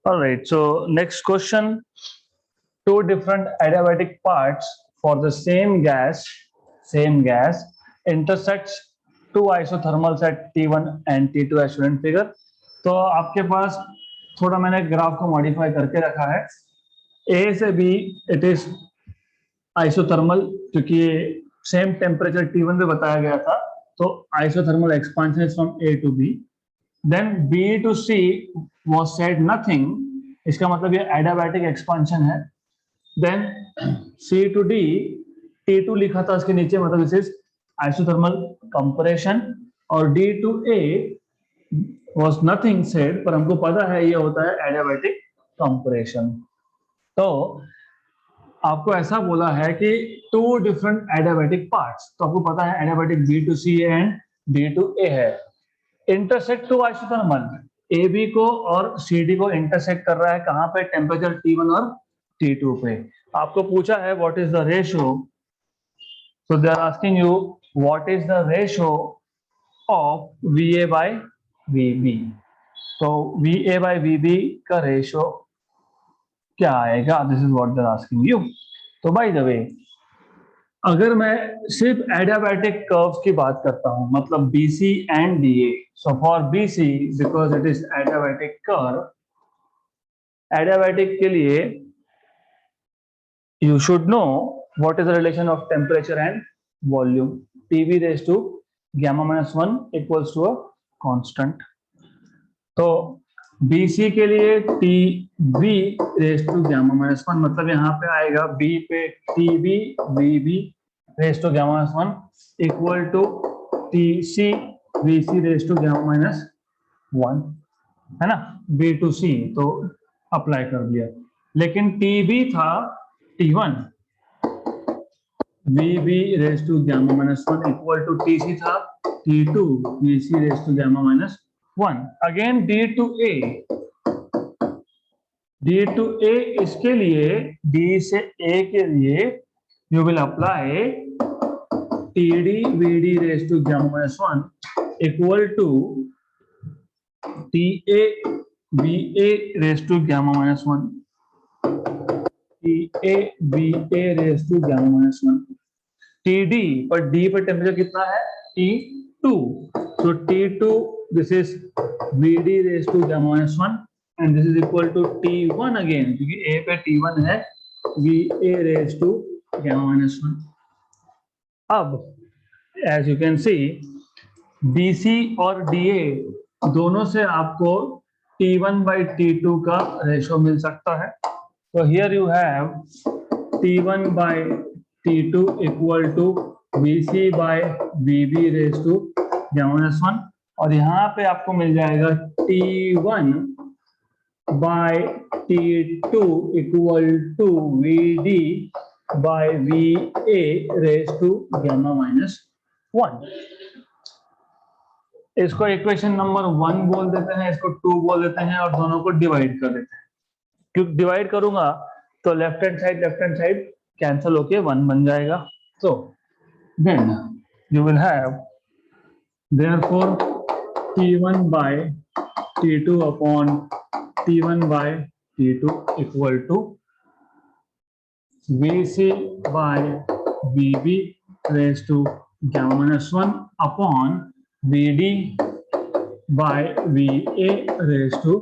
All right, so next question. Two different adiabatic parts for the same gas intersects two isothermals at T1 and T2 as shown in figure. तो आपके पास थोड़ा मैंने graph को modify करके रखा है. A से बी इट इज आइसोथर्मल, क्योंकि सेम टेम्परेचर T1 पे बताया गया था, तो isothermal expansion is from A to B. Then B to C was said nothing, इसका मतलब ये एडियाबैटिक एक्सपांशन है. Then C to D, T2 लिखा था उसके नीचे, मतलब दिस इज आइसोथर्मल कंप्रेशन. और D to A was nothing said, पर हमको पता है ये होता है एडियाबैटिक कंप्रेशन. तो आपको ऐसा बोला है कि टू डिफरेंट एडियाबैटिक पार्ट्स, तो आपको पता है adiabatic B to C and D to A है. इंटरसेक्ट टू आइसोथर्मल, AB को और CD को इंटरसेक्ट कर रहा है कहां पे? टेम्परेचर T1 और T2 पे. आपको पूछा है what is the ratio, so they are asking you what is the ratio of VA by VB. तो VA बाय VB का रेशियो क्या आएगा? This is what they are asking you. तो बाय द वे, अगर मैं सिर्फ adiabatic curves की बात करता हूं, मतलब BC and DA, so for BC because it is adiabatic curve, adiabatic के लिए you should know what is the relation of temperature and volume. TB raised to gamma minus 1 equals to a constant. तो BC के लिए TB raised to gamma minus 1, मतलब यहाँ पे आएगा B पे TB VB raised to gamma minus 1 equal to TC VC raised to gamma minus 1, है ना? B to C तो अप्लाई कर दिया. लेकिन TB था T1, VB raised to gamma minus 1 equal to TC था T2, VC raised to gamma minus 1. Again D to A, इसके लिए D से A के लिए you will apply TD VD raised to gamma minus 1 equal to TA VA raised to gamma minus 1. TA VA raised to gamma minus 1. TD पर D पर temperature कितना है? T2. So T2 this is VD raised to gamma minus 1 and this is equal to T1 again, क्योंकि A पे T1 है, VA raised to gamma minus 1. अब as you can see BC और DA दोनों से आपको T1 by T2 का ratio मिल सकता है. So here you have T1 by T2 equal to VC by VB raised to gamma minus 1, और यहाँ पे आपको मिल जाएगा T1 by T2 equal to VD by VA raised to gamma minus 1. इसको equation number 1 बोल देते हैं, इसको 2 बोल देते हैं, और दोनों को डिवाइड कर देते हैं. क्योंकि डिवाइड करूंगा तो लेफ्ट हैंड साइड कैंसिल होके 1 बन जाएगा. तो then you will have therefore T1 by T2 upon T1 by T2 equal to VC by VB raised to gamma minus 1 upon VD by VA raised to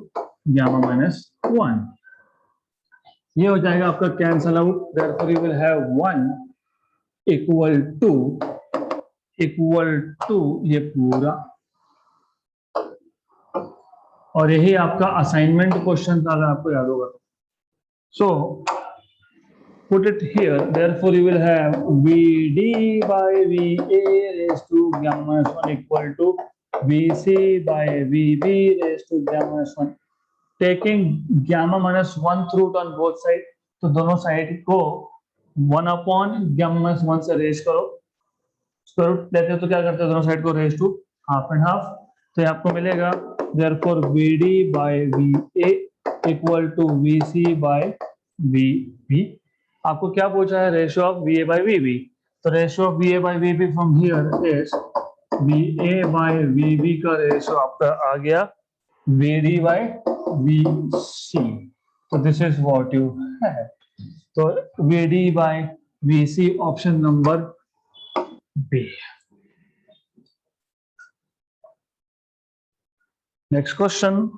gamma minus 1. ये हो जाएगा आपका cancel out. Therefore you will have 1 equal to ये पूरा, और यही आपका assignment question था अगर आपको याद होगा. So put it here. Therefore you will have VD by VA raised to gamma minus 1 equal to VC by VB raised to gamma minus 1. Taking gamma minus 1 root on both side, तो दोनों side को 1 upon gamma minus 1 से raise करो. Square root लेते हो तो क्या करते हो? दोनों साइड को raise to half and half. तो ये आपको मिलेगा therefore VD by VA equal to VC by VB. आपको क्या पूछा है? Ratio of VA by VB. तो ratio of VA by VB from here is VA by VB का रेशियो आपका आ गया VD by VC. So this is what you have. So VD by VC, option number B. Next question.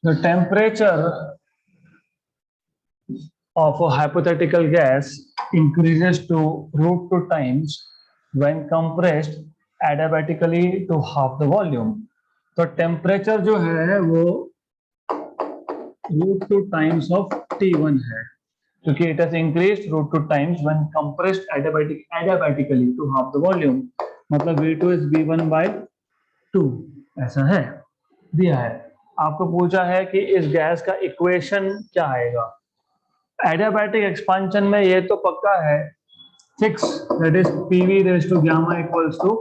The temperature of a hypothetical gas increases to √2 times when compressed adiabatically to half the volume. तो temperature जो है वो √2 times of T1 है, क्योंकि it has increased √2 times when compressed adiabatically to half the volume. मतलब V2 is V1 by 2, ऐसा है, दिया है। आपको पूछा है कि इस गैस का इक्वेशन क्या आएगा। एडियाबैटिक एक्सपांशन में ये तो पक्का है 6, that is PV raised to gamma equals to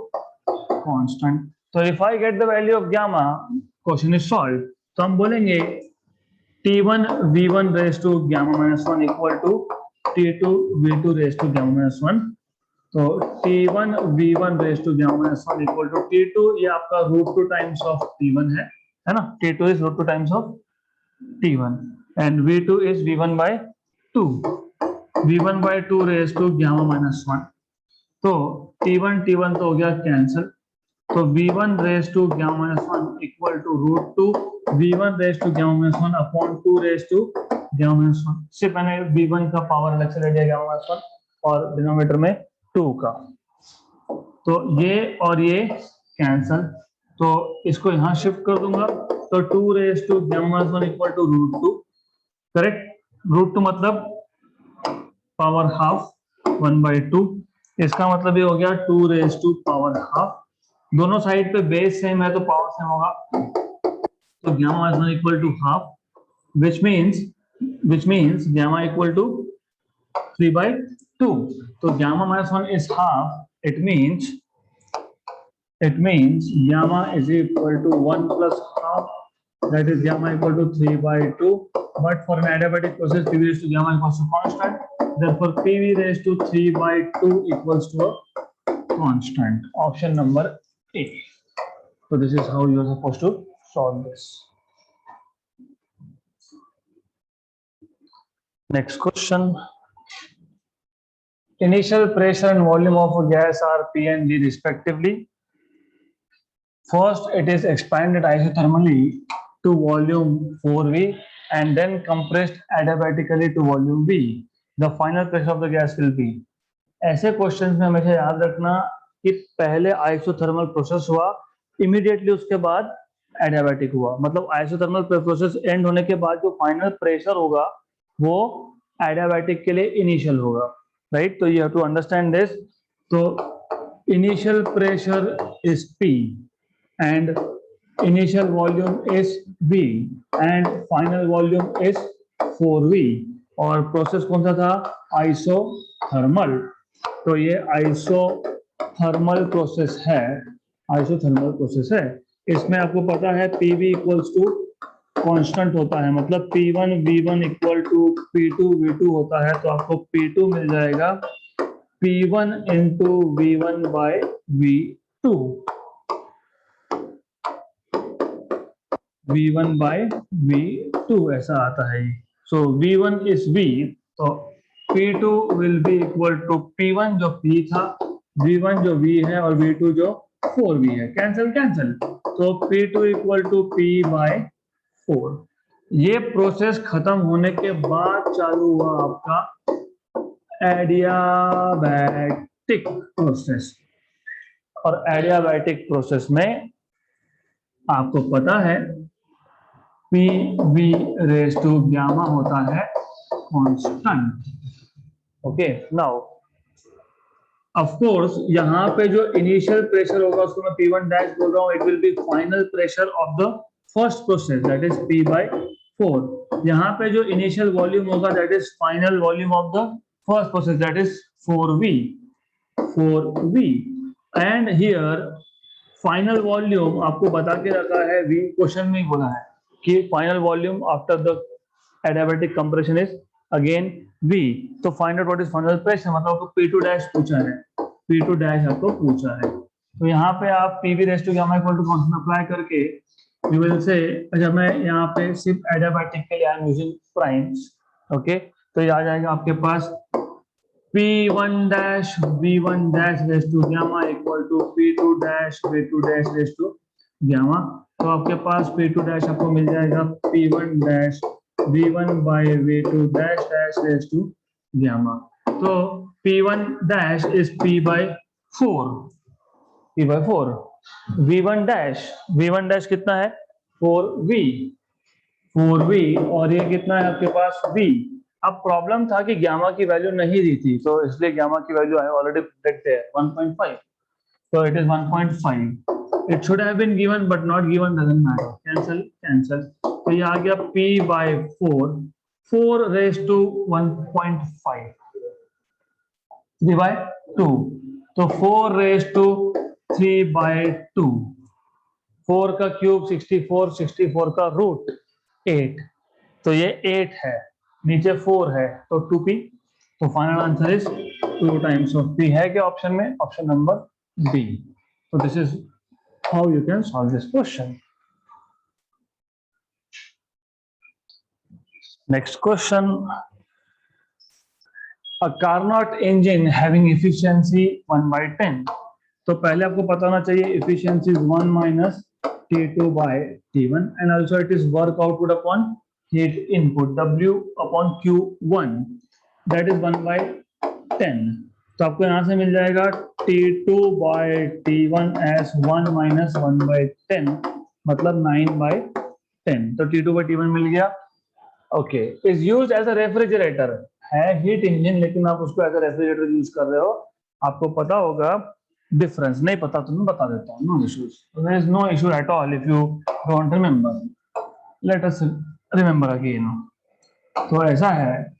constant. So if I get the value of gamma, question is solved. तो हम बोलेंगे T1 V1 raised to gamma minus 1 equal to T2 V2 raised to gamma minus 1. तो T1 V1 raised to gamma minus 1 equal to T2, ये आपका √2 times of T1 है ना, T2 is √2 times of T1 and V2 is V1 by 2, V1 by 2 raised to gamma minus 1. तो T1 तो हो गया cancel, तो V1 raised to gamma minus 1 equal to √2 V1 raised to gamma minus 1 upon 2 raised to gamma minus 1. सिर्फ मैंने V1 का power अलग से ले लिया gamma minus 1 और डिनोमिनेटर में 2 का, तो ये और ये कैंसल, तो इसको यहाँ शिफ्ट कर दूंगा, तो 2 raised to gamma minus 1 equal to √2, correct. √2 मतलब पावर हाफ 1 by 2, इसका मतलब ये हो गया 2 raised to पावर हाफ। दोनों साइड पे बेस सेम है तो पावर सेम होगा, तो gamma minus 1 equal to half, which means gamma equal to 3 by 2. तो gamma minus 1 is half, it means gamma is equal to 1 plus half, that is gamma equal to 3 by 2. But for an adiabatic process, PV raised to gamma equals to constant. Therefore, PV raised to 3 by 2 equals to a constant. Option number A. So this is how you are supposed to solve this. Next question. Initial pressure and volume of a gas are P and V respectively. First, it is expanded isothermally to volume 4V and then compressed adiabatically to volume V. The final pressure of the gas will be. ऐसे questions में हमेशा याद रखना कि पहले isothermal process हुआ, immediately उसके बाद एडियाबैटिक हुआ, मतलब आइसोथर्मल प्रोसेस एंड होने के बाद जो फाइनल प्रेशर होगा वो एडियाबैटिक के लिए इनिशियल होगा, राइट। तो you have to understand this. तो initial pressure is P and initial volume is V and final volume is 4V और प्रोसेस कौन सा था, आइसोथर्मल। तो ये आइसोथर्मल प्रोसेस है, इसमें आपको पता है PV इक्वल्स टू कांस्टेंट होता है, मतलब P1 V1 equal to P2 V2 होता है, तो आपको P2 मिल जाएगा P1 into V1 bye V2, V1 by V2 ऐसा आता है। So V1 is V, तो P2 will be equal to P1 जो P था, V1 जो V है और V2 जो 4V है, कैंसिल, तो P2 equal to P by 4। ये प्रोसेस खत्म होने के बाद चालू हुआ आपका एडियाबैटिक प्रोसेस, और एडियाबैटिक प्रोसेस में आपको पता है PV raised to gamma होता है constant. Okay, now of course यहाँ पे जो इनिशियल प्रेशर होगा उसको मैं P1 डैश बोल रहा हूँ, it will be final pressure of the first process, that is P by 4। यहाँ पे जो इनिशियल वॉल्यूम होगा that is final volume of the first process, that is 4V and here final volume आपको बता के रखा है, V क्वेश्चन में ही बोला है कि final volume after the adiabatic compression is again V। तो find out what is final pressure, मतलब आपको P2 डैश पूछा है, P2 डैश आपको पूछा है। तो यहाँ पे आप P V raise to gamma equal to constant apply करके यू विल से, अच्छा मैं यहाँ पे सिर्फ एडियाबैटिक के लिए I am using primes, okay, तो ये आ जाएगा आपके पास P1 dash V1 dash raised to gamma equal to P2 dash V2 dash raised to gamma। तो आपके पास P2 dash आपको मिल जाएगा P1 dash V1 by V2 dash dash raised to gamma। तो P1 dash is P by 4, P by 4। V1 dash कितना है 4V, 4V, और ये कितना है आपके पास V। अब प्रॉब्लम था कि गामा की वैल्यू नहीं दी थी, तो इसलिए गामा की वैल्यू आई ऑलरेडी प्रिडिक्ट है 1.5, so it is 1.5। it should have been given but not given, doesn't matter, cancel cancel। तो ये आ गया p by 4, 4 raised to 1.5, 3 by 2, तो 4 raised to 3 by 2, 4 का क्यूब 64, 64 का रूट 8, तो ये 8 है, नीचे 4 है, तो 2p, तो final answer is 2 times of p। है क्या ऑप्शन में? Option number B. तो this is how you can solve this question. Next question, a Carnot engine having efficiency 1/10। तो पहले आपको पता होना चाहिए efficiency is 1 minus T2 by T1 and also it is work output upon heat input W upon Q1, that is 1/10। तो आपको यहाँ से मिल जाएगा T2 by T1 as 1 minus 1/10, मतलब 9/10। तो T2 by T1 मिल गया। Okay, is used as a refrigerator, है हीट इंजन लेकिन आप उसको एज अ रेफ्रिजरेटर यूज कर रहे हो। आपको पता होगा डिफरेंस, नहीं पता तो मैं बता देता हूँ, no issues, there is no issue at all if you don't remember, let us remember again. तो ऐसा है,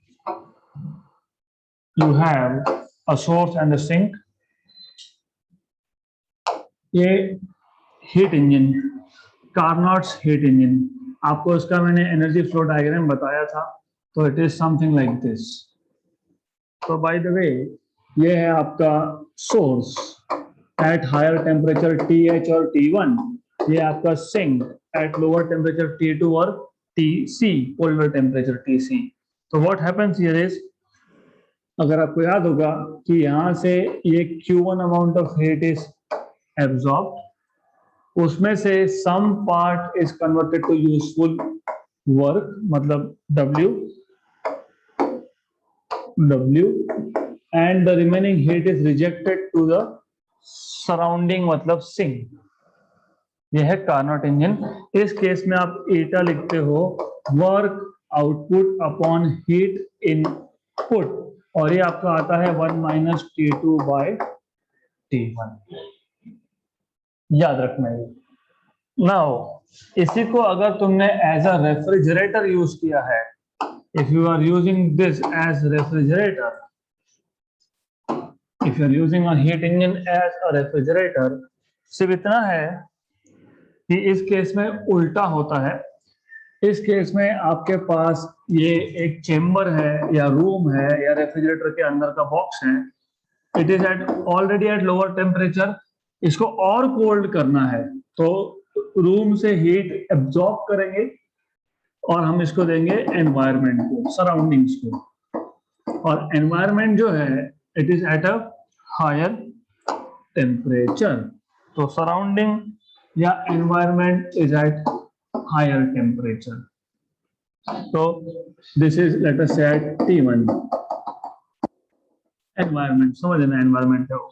you have a source and a sink, ये heat engine, Carnot's heat engine, आपको इसका मैंने एनर्जी फ्लो डायग्राम बताया था, तो it is something like this. तो बाय द वे ये है आपका source at higher temperature TH और T1, ये आपका sink eight lower temperature T2 और TC, कोल्डर टेम्परेचर TC। तो व्हाट हैपेंस हियर इज, अगर आपको याद होगा कि यहाँ से ये Q1 amount of heat is absorbed, उसमें से some part is converted to useful work, मतलब W, and the remaining heat is rejected to the surrounding, मतलब सिंक। यह है कार्नोट इंजन। इस केस में आप एटा लिखते हो, work output upon heat input, और ये आपका आता है 1 माइनस T2 बाय T1, याद रखना है। नाउ इसी को अगर तुमने एज अ रेफ्रिजरेटर यूज किया है, if you are using this as refrigerator, if you are using a heat engine as a refrigerator, सिर्फ इतना है कि इस केस में उल्टा होता है। इस केस में आपके पास ये एक चेम्बर है या रूम है या रेफ्रिजरेटर के अंदर का बॉक्स है, it is at already at lower temperature, इसको और कोल्ड करना है, तो रूम से हीट एब्जॉर्ब करेंगे और हम इसको देंगे एनवायरनमेंट को, सराउंडिंग्स को, और एनवायरनमेंट जो है it is at a higher temperature, तो सराउंडिंग या environment is at higher temperature. तो this is let us say at T1, environment, समझ लेना एनवायरनमेंट है वो,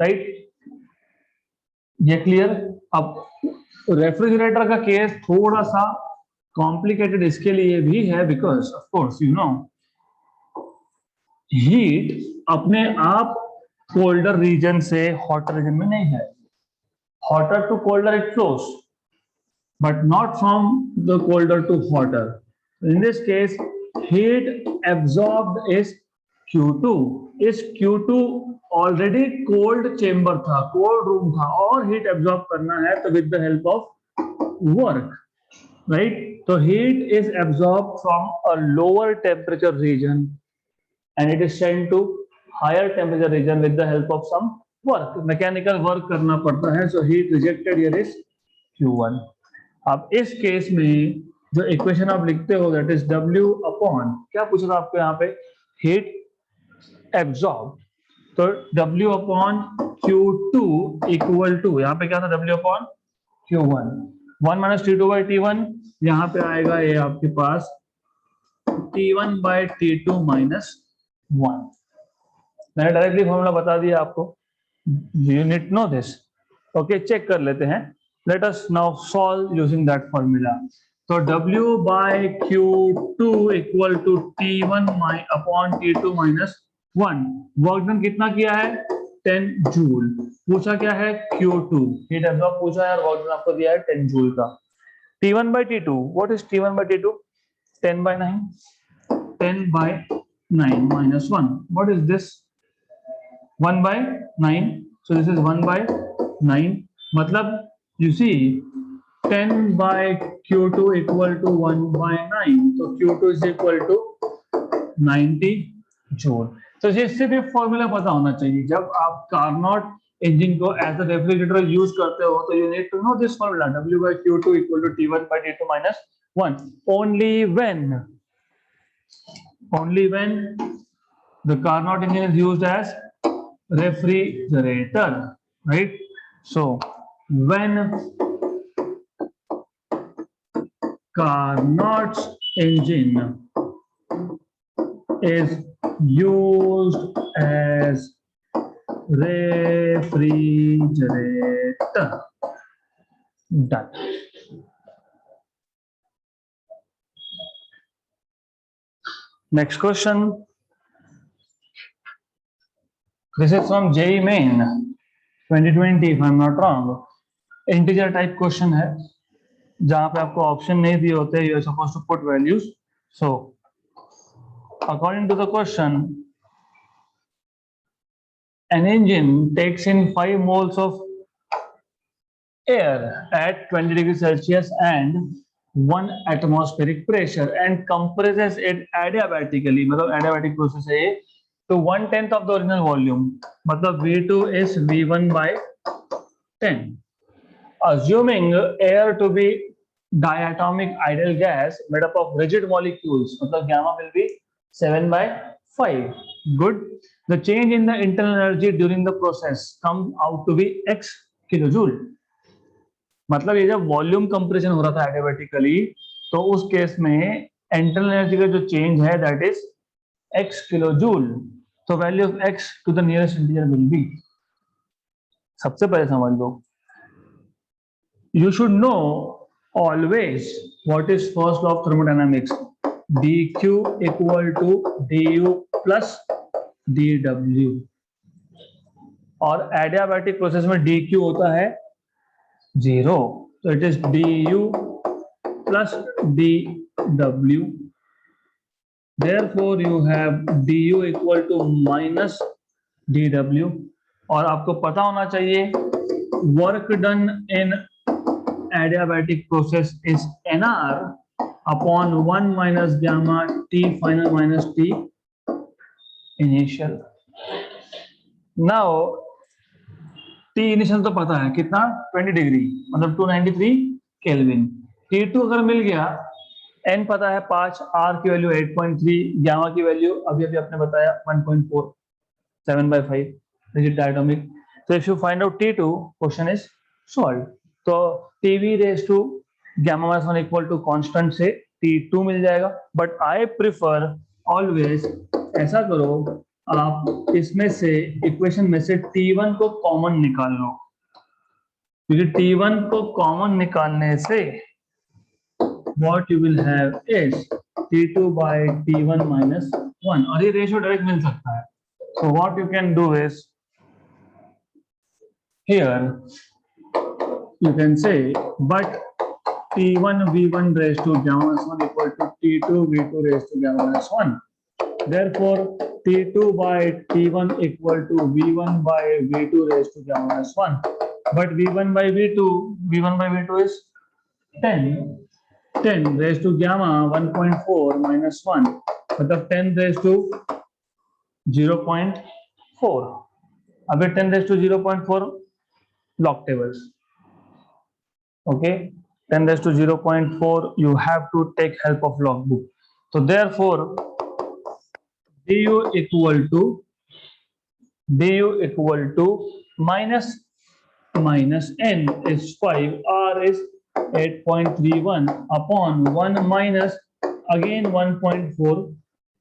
राइट, ये क्लियर। अब रेफ्रिजरेटर का केस थोड़ा सा कॉम्प्लिकेटेड इसके लिए भी है, because of course you know heat अपने आप कोल्डर रीजन से हॉटर रीजन में नहीं है, hotter to colder it flows but not from the colder to hotter. In this case heat absorbed is Q2, इस Q2 ऑलरेडी कोल्ड चेम्बर था, cold room था, और हीट एब्जॉर्ब करना है तो with the help of work, right? So heat is absorbed from a lower temperature region and it is sent to higher temperature region with the help of some work, mechanical work करना पड़ता है, so heat rejected here is Q1. अब इस case में जो equation आप लिखते हो दैट इज W अपॉन, क्या पूछा था आपको यहाँ पे, हीट एब्जॉर्ब, तो W upon Q2 equal to, यहाँ पे क्या था, W upon Q1, 1 minus T2 by T1, यहाँ पे आएगा ये आपके पास T1 बाई T2 माइनस 1. मैंने डायरेक्टली फॉर्मूला बता दिया आपको, you need know this. Okay, check कर लेते हैं. Let us now solve using that formula. तो W by Q2 equal to T1 upon T2 minus 1. Work done कितना किया है, 10 जूल. पूछा क्या है, Q2 हीट एब्जॉर्ब पूछा है और वर्क डन आपको दिया है 10 जूल का. T1 by T2, what is T1 by T2? 10 by 9. 10 by 9 minus 1. What is this? 1 by 9. So this is 1 by 9. मतलब you see 10 by Q2 equal to 1 by 9. So Q2 is equal to 90 joule. तो ये सिर्फ formula पता होना चाहिए. जब आप Carnot engine को एज अ रेफ्रिजरेटर यूज करते हो तो you need to know this formula, W by Q2 equal to T1 by T2 minus 1. Only when the Carnot engine is used as refrigerator, right? So when Carnot's engine is used as refrigerator. Done. Next question. This is from JEE Main 2020 if I'm not wrong. Integer type question है जहां पे आपको option नहीं दिए होते. You are supposed to put values. So according to the question, an engine takes in 5 moles of air at 20 degrees Celsius and 1 atmospheric pressure and compresses it adiabatically. मतलब adiabatic process है ये, तो 1/10 of the original volume, मतलब V2 is V1 by 10. Assuming air to be diatomic ideal gas made up of rigid molecules, मतलब gamma will be 7 by 5. Good. The change in the internal energy during the process comes out to be x kilojoule. मतलब ये जब volume compression हो रहा था adiabatically, तो उस case में इंटरनल एनर्जी का जो चेंज है दैट इज x किलोजूल. तो value of x to the nearest integer will be, सबसे पहले समझ लो, you should know always what is first law of thermodynamics, dq equal to du plus dw. और adiabatic process में dq होता है 0, so it is du plus dw. Therefore you have du equal to minus dw. और आपको पता होना चाहिए work done in adiabatic process is nr upon 1 minus gamma T final minus T initial. Now T initial तो पता है कितना, 20 degree मतलब 293 केल्विन. T2 अगर मिल गया, n पता है 5, R की वैल्यू 8.3, गामा की वैल्यू अभी अभी आपने बताया 1.4, 7 by 5 रिजिड डायटोमिक. तो if you find out T2, question is solve. तो TV raise to gamma minus 1 equal to constant से T2 मिल जाएगा. बट आई प्रिफर ऑलवेज ऐसा करो, आप इसमें से इक्वेशन में से T1 को कॉमन निकाल लो, क्योंकि T1 को कॉमन निकालने से what you will have is T2 by T1 minus 1, और ये रेशियो डायरेक्ट मिल सकता है. So what you can do is here you can say but T1 V1 raised to gamma minus 1 equal to T2 V2 raised to gamma minus 1. Therefore T2 by T1 equal to V1 by V2 raised to gamma minus 1. But V1 by V2 is 10 raised to gamma 1.4 minus 1, मतलब 10 raised to 0.4. अभी 10 raised to 0.4 log tables. Okay, 10 raised to 0.4 you have to take help of logbook. So therefore du equal to minus n is 5, r is 8.31 upon 1 minus again 1.4,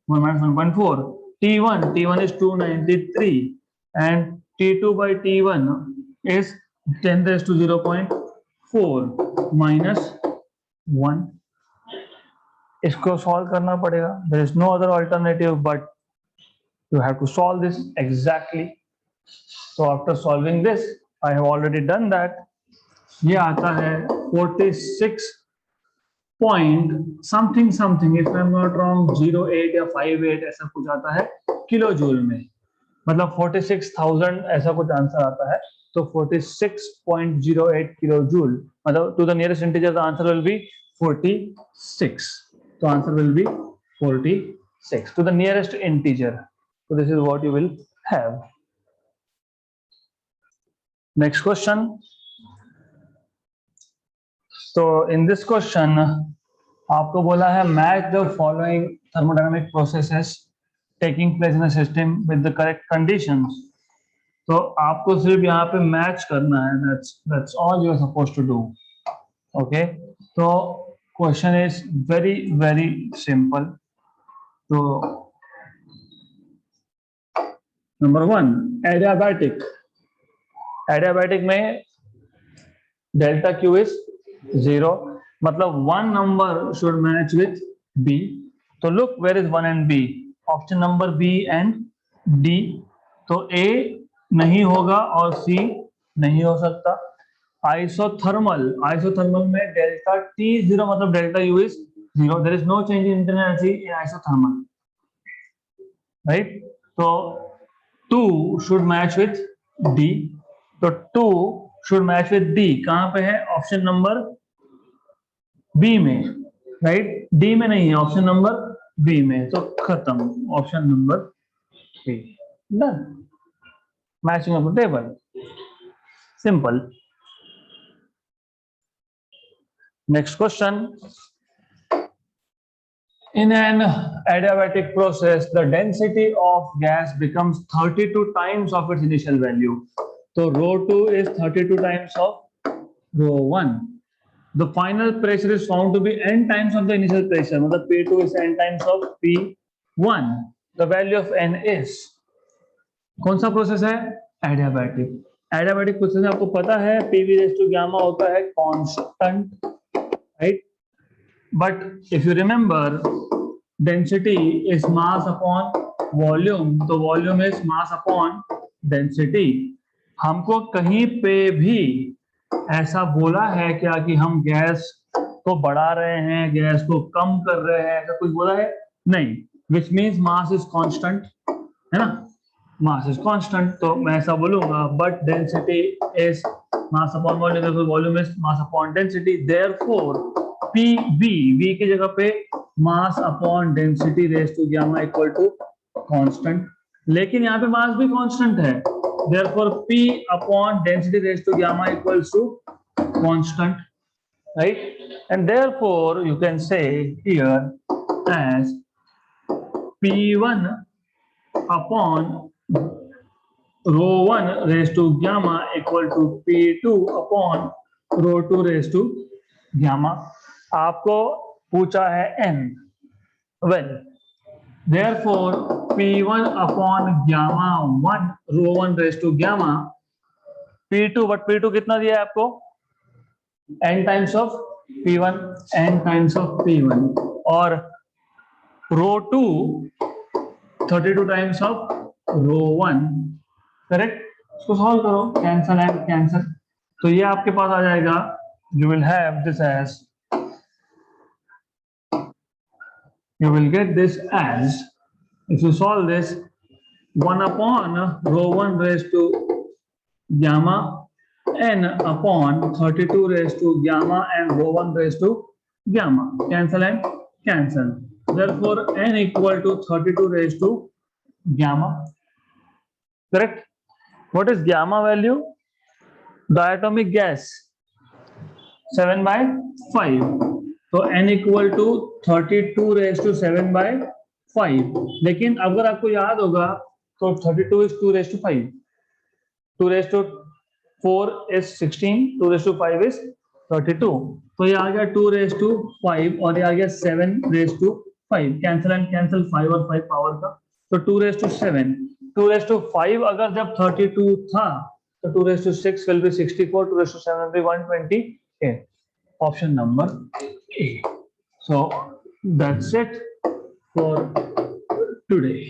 1 minus 1.4, t1 is 293 and t2 by t1 is 10 raised to 0.4 minus 1. इसको solve करना पड़ेगा. There is no other alternative but you have to solve this exactly. So after solving this, I have already done that. ये आता है 46 point something something, if I am not wrong 08 या 58 ऐसा कुछ आता है किलो जूल में, मतलब 46,000 ऐसा कुछ आंसर आता है. तो 46.08 किलो जूल, मतलब to the nearest integer the answer will be 46. तो answer will be 46 to the nearest integer. So this is what you will have. Next question. So in this question आपको बोला है match the following thermodynamic processes taking place in a system with the correct conditions. तो आपको सिर्फ यहाँ पे match करना है. That's all you are supposed to do. Okay. तो question is very simple. So number 1, adiabatic. Adiabatic में delta Q is 0, मतलब one number should match with B. तो look where is 1 and B? Option number B and D. तो A नहीं होगा और C नहीं हो सकता. Isothermal में delta T 0, मतलब delta U is 0. There is no change in internal energy in isothermal, right? So 2 should match with D. तो 2 should match with D. कहां पे है? ऑप्शन नंबर B में, राइट? D में नहीं है, ऑप्शन नंबर B में. तो खत्म, option number B. Done. Matching of the table. Simple. Next question. In an adiabatic process, the density of gas becomes 32 times of its initial value. So rho 2 is 32 times of rho 1. The final pressure is found to be n times of the initial pressure. मतलब P2 is n times of P1. The value of n is. कौन सा process है? Adiabatic. Adiabatic process में आपको पता है PV raised to gamma होता है constant, right? But if you remember, density is mass upon volume. तो volume is mass upon density. हमको कहीं पे भी ऐसा बोला है क्या कि हम गैस को बढ़ा रहे हैं, गैस को कम कर रहे हैं, ऐसा कुछ बोला है? नहीं. Which means mass is constant, है ना? Mass is constant. तो मैं ऐसा बोलूंगा but density is mass upon volume. therefore volume is mass upon density. therefore V की जगह पे mass upon density raise to gamma equal to constant. लेकिन यहाँ पे मास भी कांस्टेंट है. therefore P upon density raise to gamma equals to constant, right? And therefore you can say here as P1 upon rho 1 raise to gamma equal to P2 upon rho 2 raise to gamma. आपको पूछा है n. well therefore P1 upon gamma 1 rho 1 raised to gamma P2, but P2 कितना दिया है आपको? n times of P1, n times of P1 और rho 2 32 times of rho 1, correct? इसको solve करो, कैंसल एंड कैंसल. तो ये आपके पास आ जाएगा. you will have this as, you will get this as, if you solve this, 1 upon rho 1 raised to gamma n upon 32 raised to gamma and rho 1 raised to gamma. Cancel and cancel. Therefore n equal to 32 raised to gamma. Correct? What is gamma value? Diatomic gas 7/5. तो n equal to 32⁵ लेकिन अगर आपको याद होगा तो 32 is 2⁵. 2⁴ is 16, 2⁵ is 32. तो ये आ गया 2⁵ और ये आ गया 7⁵. कैंसिल एंड कैंसिल 5 और 5 पावर का. तो 2⁵7. 2⁵5 अगर जब 32 था तो 2⁵6 will be 64, 2⁵7 will be 128. Option number A. So that's it for today.